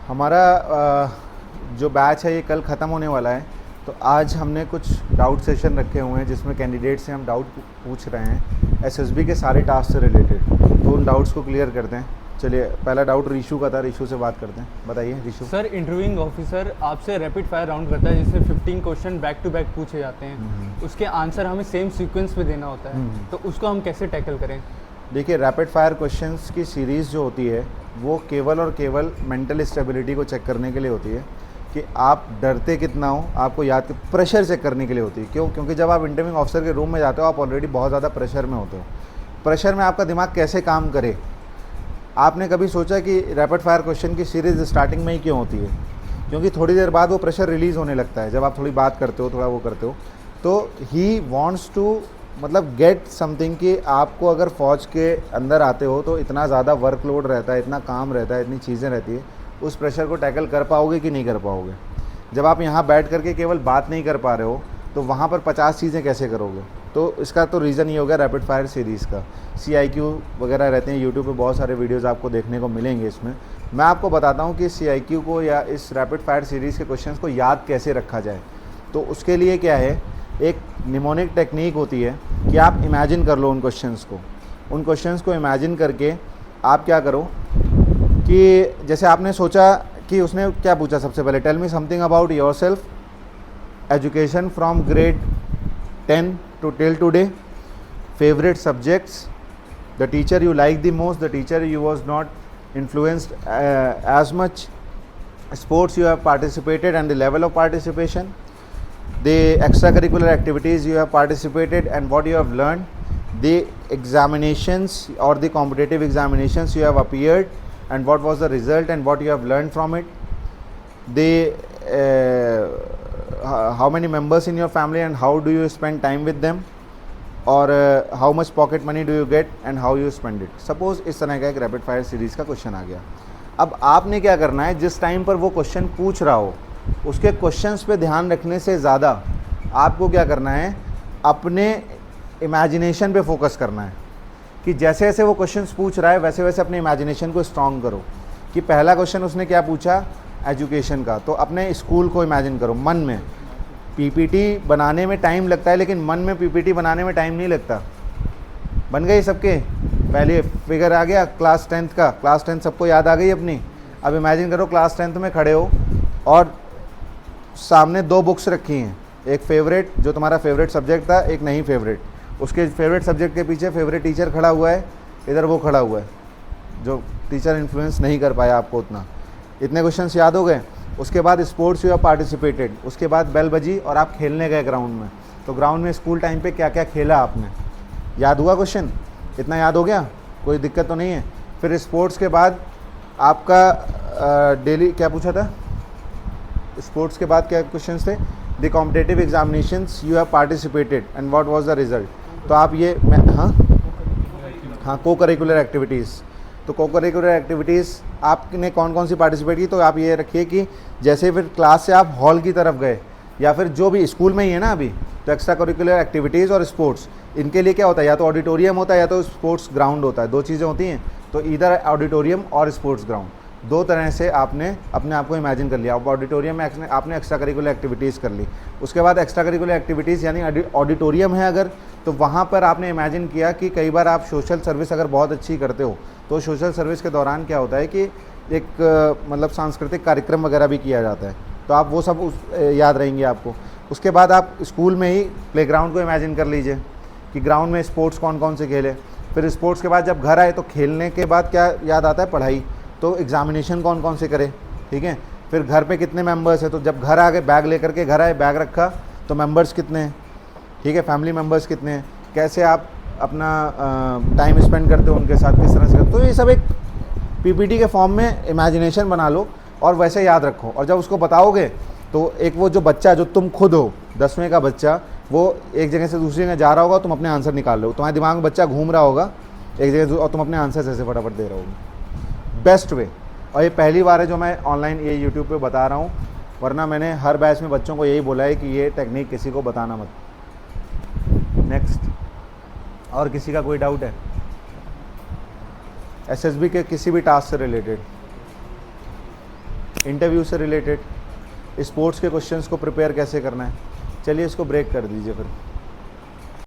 हमारा जो बैच है ये कल ख़त्म होने वाला है, तो आज हमने कुछ डाउट सेशन रखे हुए हैं जिसमें कैंडिडेट से हम डाउट पूछ रहे हैं एसएसबी के सारे टास्क से रिलेटेड। तो उन डाउट्स को क्लियर करते हैं। चलिए, पहला डाउट रिशु का था, रिशु से बात करते हैं। बताइए रिशु। सर, इंटरव्यूइंग ऑफिसर आपसे रैपिड फायर राउंड करता है जिसमें 15 क्वेश्चन बैक टू बैक पूछे जाते हैं, उसके आंसर हमें सेम सीक्वेंस में देना होता है, तो उसको हम कैसे टैकल करें? देखिए, रैपिड फायर क्वेश्चंस की सीरीज़ जो होती है वो केवल और केवल मेंटल स्टेबिलिटी को चेक करने के लिए होती है कि आप डरते कितना हो, आपको याद प्रेशर चेक करने के लिए होती है। क्यों? क्योंकि जब आप इंटरव्यूइंग ऑफिसर के रूम में जाते हो आप ऑलरेडी बहुत ज़्यादा प्रेशर में होते हो। प्रेशर में आपका दिमाग कैसे काम करे, आपने कभी सोचा कि रैपिड फायर क्वेश्चन की सीरीज़ स्टार्टिंग में ही क्यों होती है? क्योंकि थोड़ी देर बाद वो प्रेशर रिलीज़ होने लगता है जब आप थोड़ी बात करते हो, थोड़ा वो करते हो। तो ही वॉन्ट्स टू मतलब गेट समथिंग कि आपको अगर फ़ौज के अंदर आते हो तो इतना ज़्यादा वर्कलोड रहता है, इतना काम रहता है, इतनी चीज़ें रहती है, उस प्रेशर को टैकल कर पाओगे कि नहीं कर पाओगे। जब आप यहाँ बैठ करके केवल बात नहीं कर पा रहे हो तो वहाँ पर 50 चीज़ें कैसे करोगे? तो इसका तो रीज़न ये हो गया रैपिड फायर सीरीज़ का। CIQ वगैरह रहते हैं, यूट्यूब पे बहुत सारे वीडियोज़ आपको देखने को मिलेंगे। इसमें मैं आपको बताता हूँ कि CIQ को या इस रैपिड फायर सीरीज़ के क्वेश्चंस को याद कैसे रखा जाए। तो उसके लिए क्या है, एक निमोनिक टेक्निक होती है कि आप इमेजिन कर लो उन क्वेश्चंस को। उन क्वेश्चंस को इमेजिन करके आप क्या करो कि जैसे आपने सोचा कि उसने क्या पूछा सबसे पहले, tell me something about yourself, education from grade 10 to till today, favorite subjects, the teacher you like the most, the teacher you was not influenced as much, sports you have participated and the level of participation, the extracurricular activities you have participated and what you have learned, the examinations or the competitive examinations you have appeared and what was the result and what you have learned from it, the how many members in your family and how do you spend time with them, और how much pocket money do you get and how you spend it। Suppose इस तरह का एक rapid fire series का question आ गया। अब आपने क्या करना है, जिस टाइम पर वो क्वेश्चन पूछ रहा हो उसके क्वेश्चंस पे ध्यान रखने से ज़्यादा आपको क्या करना है, अपने इमेजिनेशन पे फोकस करना है कि जैसे जैसे वो क्वेश्चंस पूछ रहा है वैसे वैसे अपने इमेजिनेशन को स्ट्रॉन्ग करो। कि पहला क्वेश्चन उसने क्या पूछा, एजुकेशन का, तो अपने स्कूल को इमेजिन करो मन में। PPT बनाने में टाइम लगता है लेकिन मन में PPT बनाने में टाइम नहीं लगता। बन गई सबके? पहले फिगर आ गया क्लास 10th का, क्लास 10 सबको याद आ गई अपनी। अब इमेजिन करो क्लास 10th में खड़े हो और सामने 2 बुक्स रखी हैं, एक फेवरेट जो तुम्हारा फेवरेट सब्जेक्ट था, एक नहीं फेवरेट। उसके फेवरेट सब्जेक्ट के पीछे फेवरेट टीचर खड़ा हुआ है, इधर वो खड़ा हुआ है जो टीचर इन्फ्लुएंस नहीं कर पाया आपको उतना। इतने क्वेश्चंस याद हो गए। उसके बाद स्पोर्ट्स यू हैव पार्टिसिपेटेड, उसके बाद बेल बजी और आप खेलने गए ग्राउंड में। तो ग्राउंड में स्कूल टाइम पे क्या क्या खेला आपने, याद हुआ क्वेश्चन? इतना याद हो गया, कोई दिक्कत तो नहीं है। फिर स्पोर्ट्स के बाद आपका डेली क्या पूछा था, स्पोर्ट्स के बाद क्या क्वेश्चन थे, the competitive examinations you have participated and what was the result. तो आप ये हाँ को करिकुलर एक्टिविटीज़, तो को करिकुलर एक्टिविटीज़ आपने कौन कौन सी पार्टिसिपेट की। तो आप ये रखिए कि जैसे फिर क्लास से आप हॉल की तरफ गए या फिर जो भी स्कूल में ही है ना अभी, तो एक्स्ट्रा करिकुलर एक्टिविटीज़ और स्पोर्ट्स, इनके लिए क्या होता है, या तो ऑडिटोरियम होता है या तो स्पोर्ट्स ग्राउंड होता है। 2 चीज़ें होती हैं, तो इधर ऑडिटोरियम और स्पोर्ट्स ग्राउंड, 2 तरह से आपने अपने आप को इमेजिन कर लिया। ऑडिटोरियम में आपने एक्स्ट्रा करिकुलर एक्टिविटीज़ कर ली। उसके बाद एक्स्ट्रा करिकुलर एक्टिविटीज़ यानी ऑडिटोरियम है अगर, तो वहाँ पर आपने इमेजिन किया कि कई बार आप सोशल सर्विस अगर बहुत अच्छी करते हो तो सोशल सर्विस के दौरान क्या होता है कि एक मतलब सांस्कृतिक कार्यक्रम वगैरह भी किया जाता है, तो आप वो सब याद रहेंगे आपको। उसके बाद आप स्कूल में ही प्लेग्राउंड को इमेजिन कर लीजिए कि ग्राउंड में स्पोर्ट्स कौन कौन से खेले। फिर स्पोर्ट्स के बाद जब घर आए तो खेलने के बाद क्या याद आता है, पढ़ाई। तो एग्जामिनेशन कौन कौन से करे, ठीक है। फिर घर पे कितने मेंबर्स हैं, तो जब घर आ गए बैग लेकर के घर आए, बैग रखा तो मेंबर्स कितने हैं, ठीक है, फैमिली मेंबर्स कितने हैं, कैसे आप अपना टाइम स्पेंड करते हो उनके साथ, किस तरह से करते हो। तो ये सब एक PPT के फॉर्म में इमेजिनेशन बना लो और वैसे याद रखो। और जब उसको बताओगे तो एक वो जो बच्चा जो तुम खुद हो, 10वीं का बच्चा, वो एक जगह से दूसरी जगह जा रहा होगा, तुम अपने आंसर निकाल रहे हो, तुम्हारे दिमाग में बच्चा घूम रहा होगा एक जगह और तुम अपने आंसर ऐसे फटाफट दे रहे हो। Best way. और ये पहली बार है जो मैं ऑनलाइन ये यूट्यूब पे बता रहा हूँ, वरना मैंने हर बैच में बच्चों को यही बोला है कि ये टेक्निक किसी को बताना मत। नेक्स्ट, और किसी का कोई डाउट है एसएसबी के किसी भी टास्क से रिलेटेड? इंटरव्यू से रिलेटेड, स्पोर्ट्स के क्वेश्चंस को प्रिपेयर कैसे करना है। चलिए इसको ब्रेक कर दीजिए फिर।